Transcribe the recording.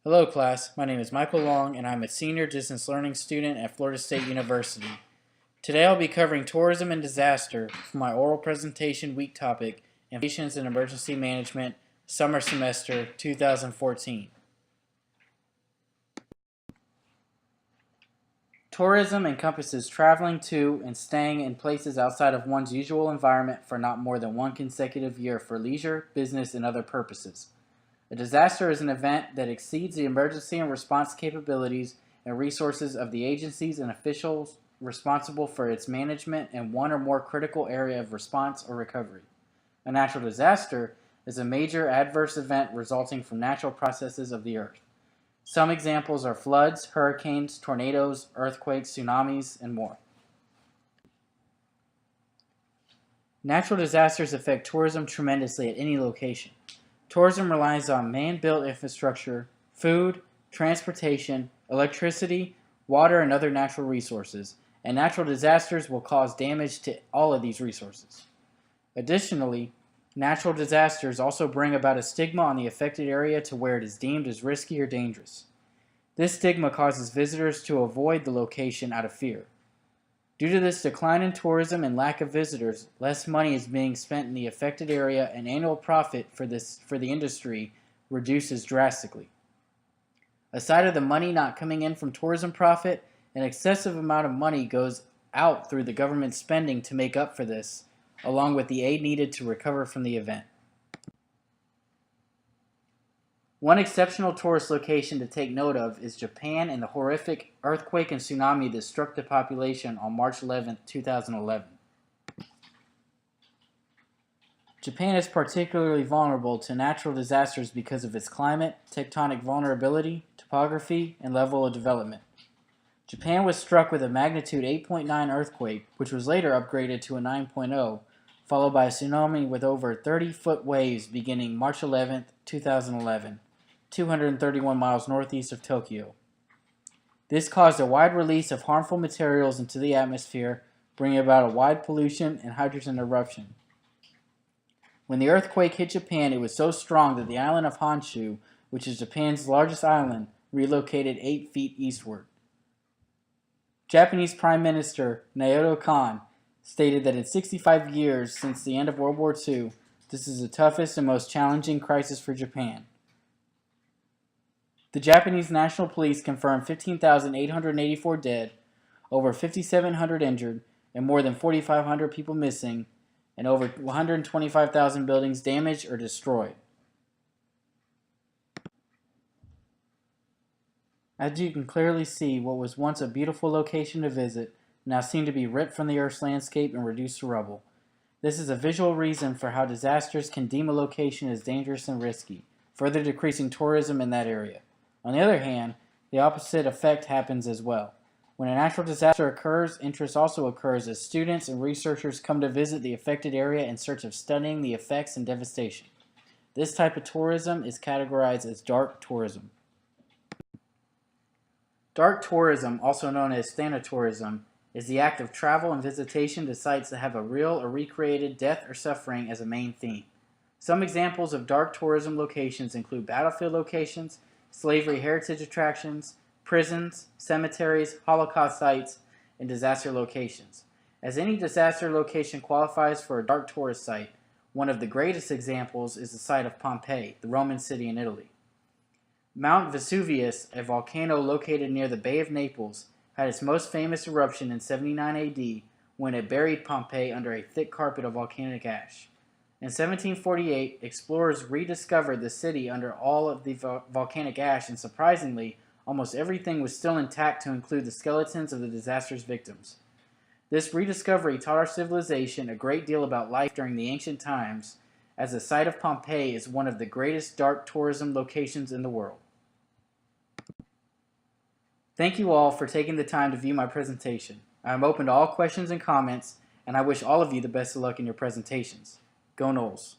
Hello class, my name is Michael Long and I'm a senior distance learning student at Florida State University. Today I'll be covering tourism and disaster for my oral presentation week topic, Innovations in Emergency Management, Summer Semester 2014. Tourism encompasses traveling to and staying in places outside of one's usual environment for not more than one consecutive year for leisure, business, and other purposes. A disaster is an event that exceeds the emergency and response capabilities and resources of the agencies and officials responsible for its management in one or more critical area of response or recovery. A natural disaster is a major adverse event resulting from natural processes of the earth. Some examples are floods, hurricanes, tornadoes, earthquakes, tsunamis, and more. Natural disasters affect tourism tremendously at any location. Tourism relies on man-built infrastructure, food, transportation, electricity, water, and other natural resources, and natural disasters will cause damage to all of these resources. Additionally, natural disasters also bring about a stigma on the affected area to where it is deemed as risky or dangerous. This stigma causes visitors to avoid the location out of fear. Due to this decline in tourism and lack of visitors, less money is being spent in the affected area and annual profit for the industry reduces drastically. Aside of the money not coming in from tourism profit, an excessive amount of money goes out through the government spending to make up for this, along with the aid needed to recover from the event. One exceptional tourist location to take note of is Japan and the horrific earthquake and tsunami that struck the population on March 11, 2011. Japan is particularly vulnerable to natural disasters because of its climate, tectonic vulnerability, topography, and level of development. Japan was struck with a magnitude 8.9 earthquake, which was later upgraded to a 9.0, followed by a tsunami with over 30-foot waves beginning March 11, 2011. 231 miles northeast of Tokyo. This caused a wide release of harmful materials into the atmosphere, bringing about a wide pollution and hydrogen eruption. When the earthquake hit Japan, it was so strong that the island of Honshu, which is Japan's largest island, relocated 8 feet eastward. Japanese Prime Minister Naoto Kan stated that in 65 years since the end of World War II, this is the toughest and most challenging crisis for Japan. The Japanese National Police confirmed 15,884 dead, over 5,700 injured, and more than 4,500 people missing, and over 125,000 buildings damaged or destroyed. As you can clearly see, what was once a beautiful location to visit now seemed to be ripped from the Earth's landscape and reduced to rubble. This is a visual reason for how disasters can deem a location as dangerous and risky, further decreasing tourism in that area. On the other hand, the opposite effect happens as well. When a natural disaster occurs, interest also occurs as students and researchers come to visit the affected area in search of studying the effects and devastation. This type of tourism is categorized as dark tourism. Dark tourism, also known as thanatourism, is the act of travel and visitation to sites that have a real or recreated death or suffering as a main theme. Some examples of dark tourism locations include battlefield locations, slavery heritage attractions, prisons, cemeteries, Holocaust sites, and disaster locations. As any disaster location qualifies for a dark tourist site, one of the greatest examples is the site of Pompeii, the Roman city in Italy. Mount Vesuvius, a volcano located near the Bay of Naples, had its most famous eruption in 79 AD when it buried Pompeii under a thick carpet of volcanic ash. In 1748, explorers rediscovered the city under all of the volcanic ash, and surprisingly, almost everything was still intact to include the skeletons of the disaster's victims. This rediscovery taught our civilization a great deal about life during the ancient times, as the site of Pompeii is one of the greatest dark tourism locations in the world. Thank you all for taking the time to view my presentation. I am open to all questions and comments, and I wish all of you the best of luck in your presentations. Go Noles!